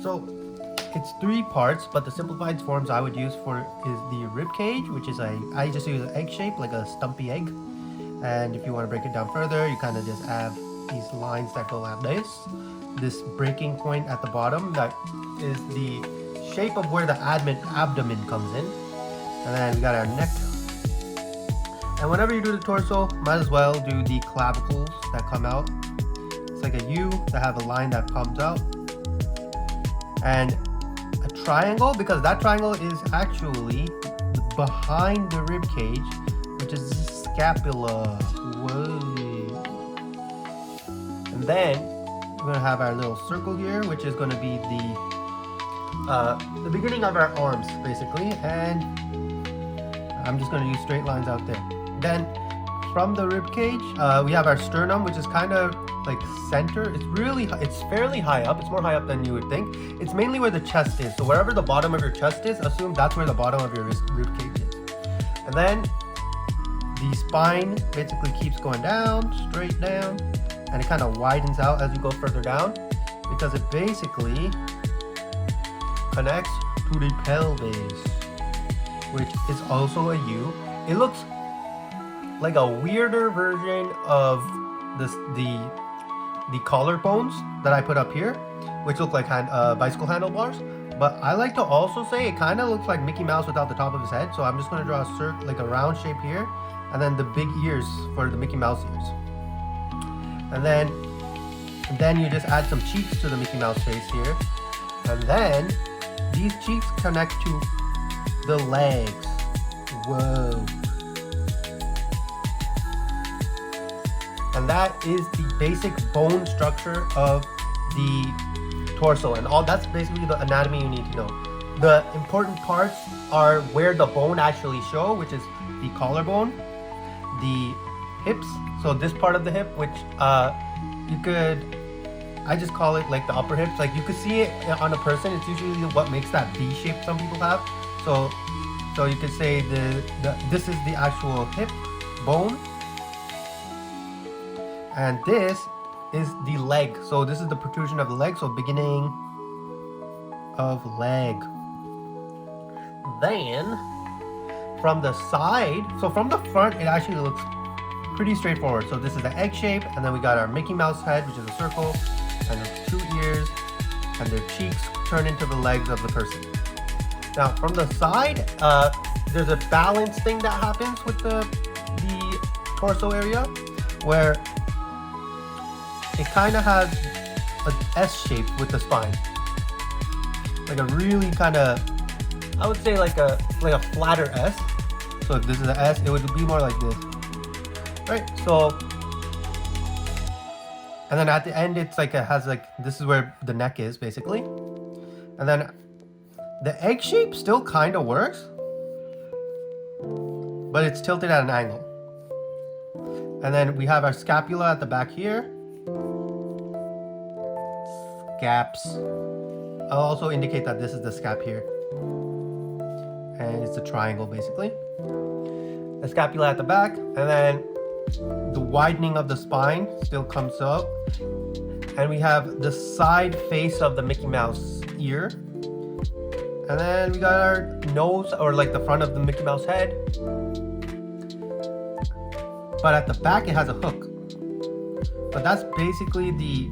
So it's 3 parts, but the simplified forms I would use for is the rib cage, which is I just use an egg shape, like a stumpy egg. And if you want to break it down further, you kind of just have these lines that go like this breaking point at the bottom that is the shape of where the abdomen comes in. And then we got our neck. And whenever you do the torso, might as well do the clavicles that come out. It's like a U that have a line that comes out. And a triangle, because that triangle is actually behind the rib cage, which is the scapula. Whoa. And then we're gonna have our little circle here, which is gonna be the beginning of our arms, basically. And I'm just gonna use straight lines out there. Then from the rib cage, we have our sternum, which is kind of like center. It's fairly high up. It's more high up than you would think. It's mainly where the chest is. So wherever the bottom of your chest is, assume that's where the bottom of your rib cage is. And then the spine basically keeps going down, straight down, and it kind of widens out as you go further down because it basically connects to the pelvis, which is also a U. It looks like a weirder version of the collarbones that I put up here, which look like bicycle handlebars. But I like to also say it kind of looks like Mickey Mouse without the top of his head. So I'm just going to draw a round shape here, and then the big ears for the Mickey Mouse ears. And then you just add some cheeks to the Mickey Mouse face here, and then these cheeks connect to the legs. Whoa. And that is the basic bone structure of the torso, and all that's basically the anatomy you need to know. The important parts are where the bone actually show, which is the collarbone, the hips, so this part of the hip, which I just call it like the upper hips. Like you could see it on a person. It's usually what makes that V shape some people have. So you could say this is the actual hip bone. And this is the leg. So this is the protrusion of the leg. So beginning of leg. Then from the side, so from the front, it actually looks pretty straightforward. So this is the egg shape, and then we got our Mickey Mouse head, which is a circle, and there's 2 ears, and their cheeks turn into the legs of the person. Now from the side, there's a balance thing that happens with the torso area, where it kind of has an S shape with the spine, like a really kind of, I would say like a flatter S. So if this is an S, it would be more like this, right? So, and then at the end, it's like it has like, this is where the neck is basically, and then the egg shape still kind of works, but it's tilted at an angle. And then we have our scapula at the back here. Scaps. I'll also indicate that this is the scap here. And it's a triangle basically. The scapula at the back, and then the widening of the spine still comes up. And we have the side face of the Mickey Mouse ear. And then we got our nose, or like the front of the Mickey Mouse head. But at the back it has a hook. But that's basically the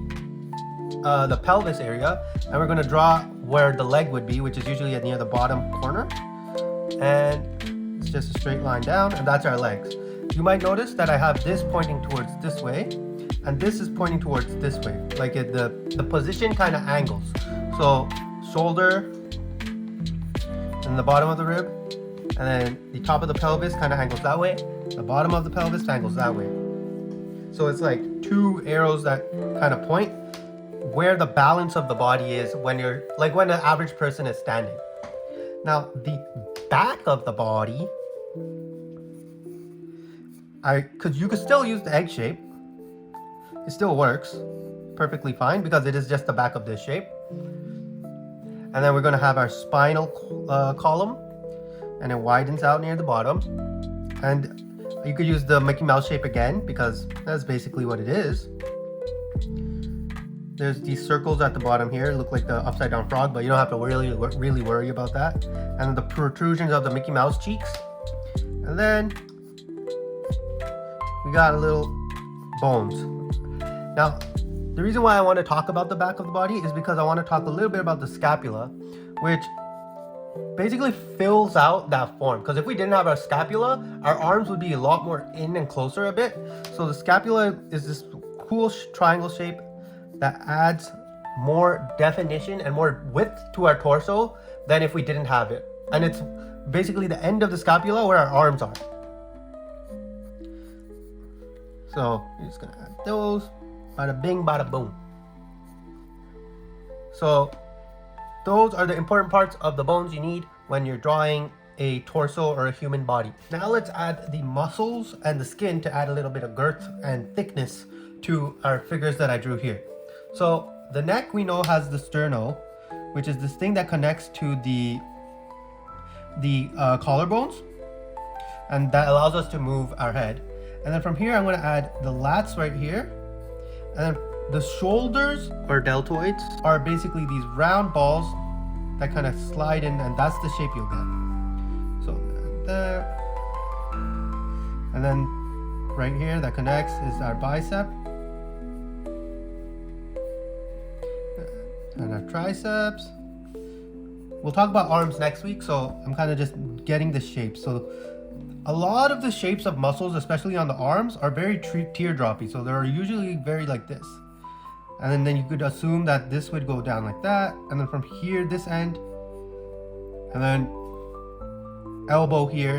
pelvis area, and we're going to draw where the leg would be, which is usually near the bottom corner, and it's just a straight line down, and that's our legs. You might notice that I have this pointing towards this way, and this is pointing towards this way, like the position kind of angles. So shoulder and the bottom of the rib, and then the top of the pelvis kind of angles that way, the bottom of the pelvis angles that way. So it's like 2 arrows that kind of point where the balance of the body is when the average person is standing. Now the back of the body, because you could still use the egg shape. It still works perfectly fine because it is just the back of this shape. And then we're going to have our spinal column, and it widens out near the bottom. And you could use the Mickey Mouse shape again because that's basically what it is. there's these circles at the bottom here, look like the upside down frog, but you don't have to really worry about that. And then the protrusions of the Mickey Mouse cheeks. And then we got a little bones. Now, the reason why I want to talk about the back of the body is because I want to talk a little bit about the scapula, which basically fills out that form. Because if we didn't have our scapula, our arms would be a lot more in and closer a bit. So the scapula is this cool triangle shape that adds more definition and more width to our torso than if we didn't have it. And it's basically the end of the scapula where our arms are. So you're just gonna add those. Bada bing, bada boom. So those are the important parts of the bones you need when you're drawing a torso or a human body. Now let's add the muscles and the skin to add a little bit of girth and thickness to our figures that I drew here. So the neck we know has the sterno, which is this thing that connects to the collarbones, and that allows us to move our head. And then from here I'm going to add the lats right here, and then the shoulders or deltoids are basically these round balls that kind of slide in, and that's the shape you'll get. So there, and then right here that connects is our bicep and our triceps. We'll talk about arms next week, so I'm kind of just getting the shape. So a lot of the shapes of muscles, especially on the arms, are very teardroppy, so they're usually very like this. And then you could assume that this would go down like that, and then from here this end, and then elbow here,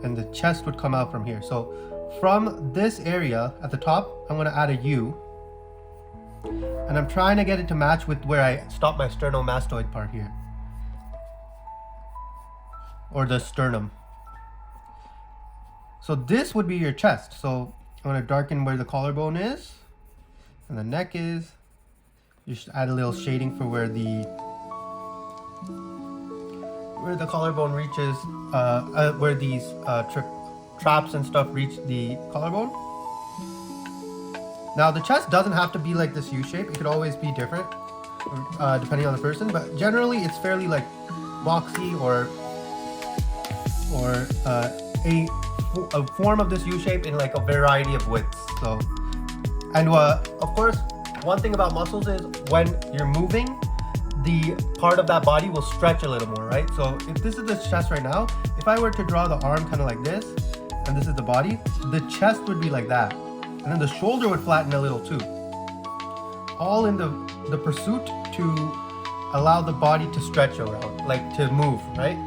and the chest would come out from here. So from this area at the top, I'm going to add a U, and I'm trying to get it to match with where I stop my sternomastoid part here, or the sternum. So this would be your chest. So I'm going to darken where the collarbone is and the neck is. You should add a little shading for where the collarbone reaches, where these traps and stuff reach the collarbone. Now the chest doesn't have to be like this U shape. It could always be different depending on the person, but generally it's fairly like boxy or a form of this U shape in like a variety of widths. So, and of course, one thing about muscles is when you're moving, the part of that body will stretch a little more, right? So if this is the chest right now, if I were to draw the arm kind of like this, and this is the body, the chest would be like that. And then the shoulder would flatten a little too. All in the pursuit to allow the body to stretch around, like to move, right?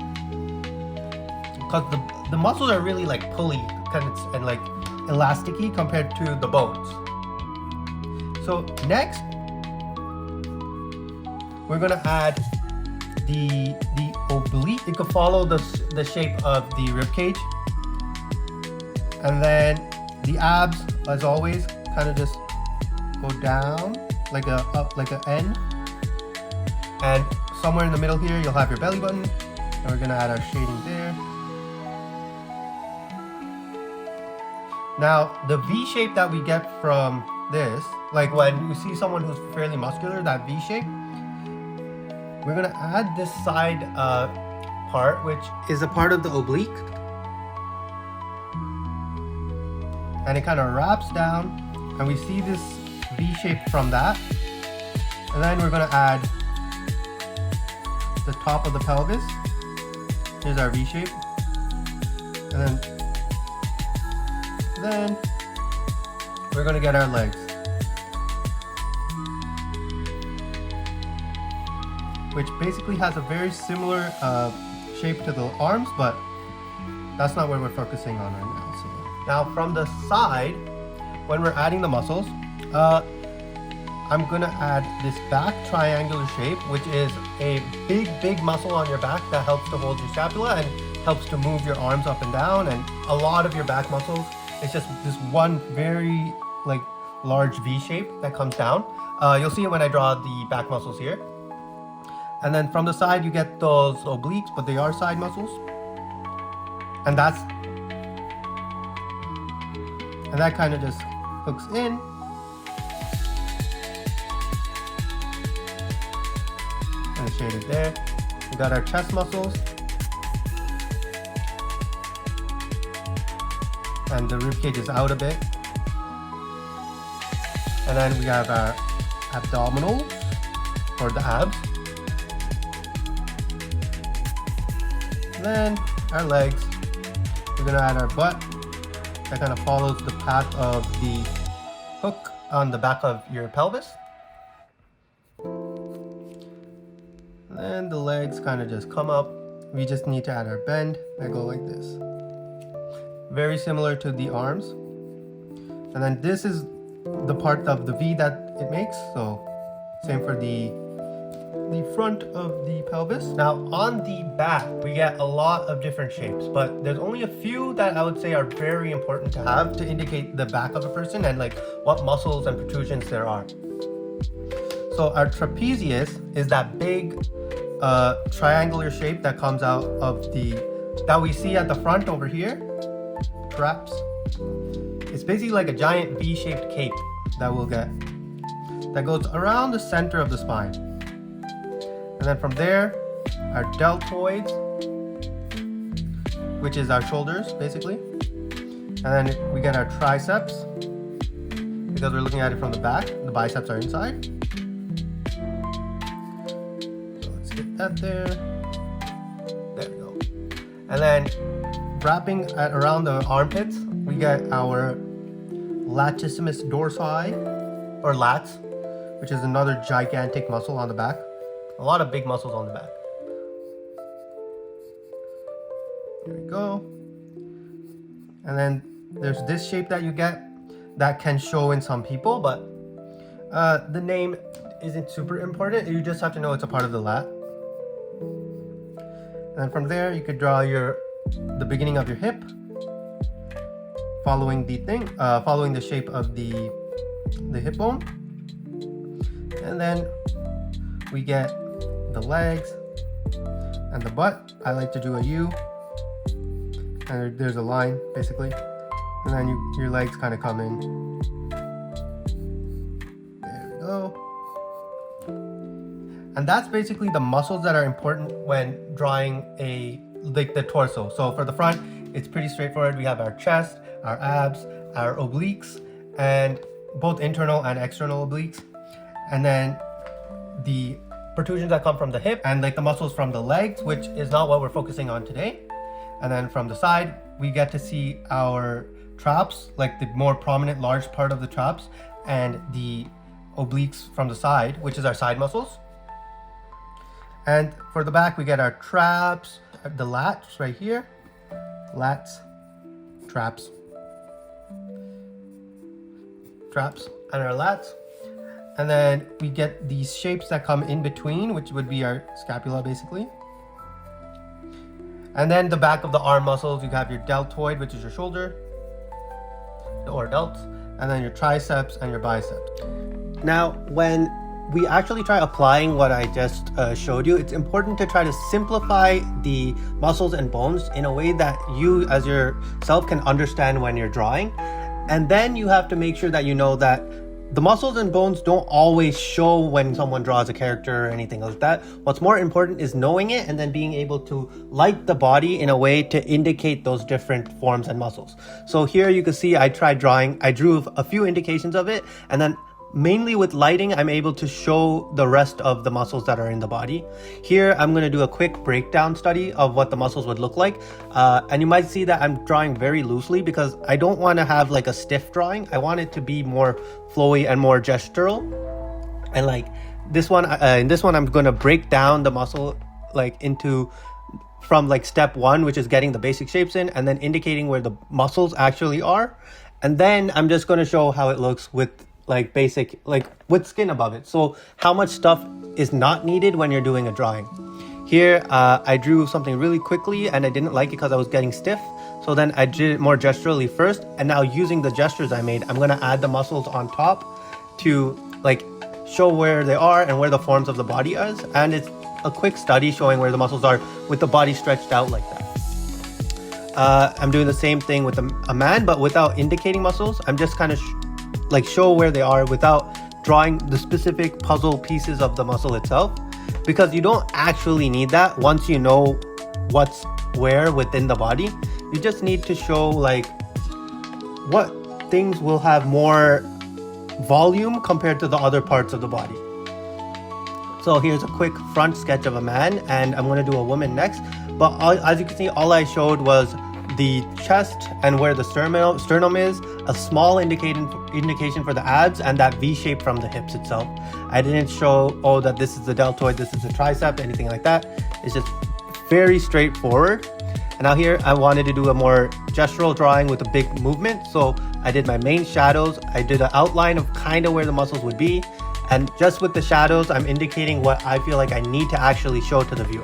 Because the muscles are really like pulley kind of and like elasticy compared to the bones. So next, we're gonna add the oblique. It could follow the shape of the rib cage, and then the abs, as always, kind of just go down like a N, and somewhere in the middle here you'll have your belly button, and we're gonna add our shading there. Now the V shape that we get from this, like when you see someone who's fairly muscular, that V shape, we're gonna add this side part, which is a part of the oblique, and it kind of wraps down, and we see this V shape from that. And then we're gonna add the top of the pelvis. Here's our V shape, and then we're gonna get our legs, which basically has a very similar shape to the arms, but that's not what we're focusing on right now. So now from the side, when we're adding the muscles, I'm gonna add this back triangular shape, which is a big muscle on your back that helps to hold your scapula and helps to move your arms up and down, and a lot of your back muscles. It's just this one very like large V shape that comes down. You'll see it when I draw the back muscles here. And then from the side you get those obliques, but they are side muscles. And that kind of just hooks in. and it's shaded there. We got our chest muscles. And the rib cage is out a bit. And then we have our abdominals, or the abs. And then our legs. We're gonna add our butt. That kind of follows the path of the hook on the back of your pelvis. And then the legs kind of just come up. We just need to add our bend. I go like this. Very similar to the arms. And then this is the part of the V that it makes. So same for the front of the pelvis. Now on the back, we get a lot of different shapes, but there's only a few that I would say are very important to have to indicate the back of a person and like what muscles and protrusions there are. So our trapezius is that big triangular shape that comes out of that we see at the front over here. Traps. It's basically like a giant V-shaped cape that we'll get that goes around the center of the spine. And then from there, our deltoids, which is our shoulders basically. And then we get our triceps because we're looking at it from the back. The biceps are inside. So let's get that there. There we go. And then wrapping around the armpits, we get our latissimus dorsi, or lats, which is another gigantic muscle on the back. A lot of big muscles on the back. There we go. And then there's this shape that you get that can show in some people, but the name isn't super important. You just have to know it's a part of the lat. And then from there, you could draw the beginning of your hip, following the shape of the hip bone, and then we get the legs and the butt. I like to do a U, and there's a line basically, and then your legs kind of come in. There we go. And that's basically the muscles that are important when drawing the torso. So for the front, it's pretty straightforward. We have our chest, our abs, our obliques, and both internal and external obliques. And then the protrusions that come from the hip and like the muscles from the legs, which is not what we're focusing on today. And then from the side, we get to see our traps, like the more prominent large part of the traps, and the obliques from the side, which is our side muscles. And for the back, we get our traps, the lats right here, lats, traps, and our lats. And then we get these shapes that come in between, which would be our scapula basically. And then the back of the arm muscles, you have your deltoid, which is your shoulder, or delts, and then your triceps and your biceps. Now, when we actually try applying what I just showed you, it's important to try to simplify the muscles and bones in a way that you as yourself can understand when you're drawing. And then you have to make sure that you know that the muscles and bones don't always show when someone draws a character or anything like that. What's more important is knowing it and then being able to light the body in a way to indicate those different forms and muscles. So here you can see I drew a few indications of it, and then mainly with lighting, I'm able to show the rest of the muscles that are in the body. Here, I'm going to do a quick breakdown study of what the muscles would look like. And you might see that I'm drawing very loosely because I don't want to have like a stiff drawing. I want it to be more flowy and more gestural. And like this one, in this one, I'm going to break down the muscle like from like step one, which is getting the basic shapes in, and then indicating where the muscles actually are. And then I'm just going to show how it looks with like basic, like with skin above it. So how much stuff is not needed when you're doing a drawing. Here, I drew something really quickly and I didn't like it because I was getting stiff. So then I did it more gesturally first. And now using the gestures I made, I'm gonna add the muscles on top to like show where they are and where the forms of the body is. And it's a quick study showing where the muscles are with the body stretched out like that. I'm doing the same thing with a man, but without indicating muscles. I'm just kind of like show where they are without drawing the specific puzzle pieces of the muscle itself. because you don't actually need that once you know what's where within the body. You just need to show like what things will have more volume compared to the other parts of the body. So here's a quick front sketch of a man, and I'm going to do a woman next. But as you can see, all I showed was the chest and where the sternum is, a small indication for the abs, and that V shape from the hips itself. I didn't show, oh, that this is the deltoid, this is the tricep, anything like that. It's just very straightforward. And now here I wanted to do a more gestural drawing with a big movement. So I did my main shadows. I did an outline of kind of where the muscles would be. And just with the shadows, I'm indicating what I feel like I need to actually show to the viewer.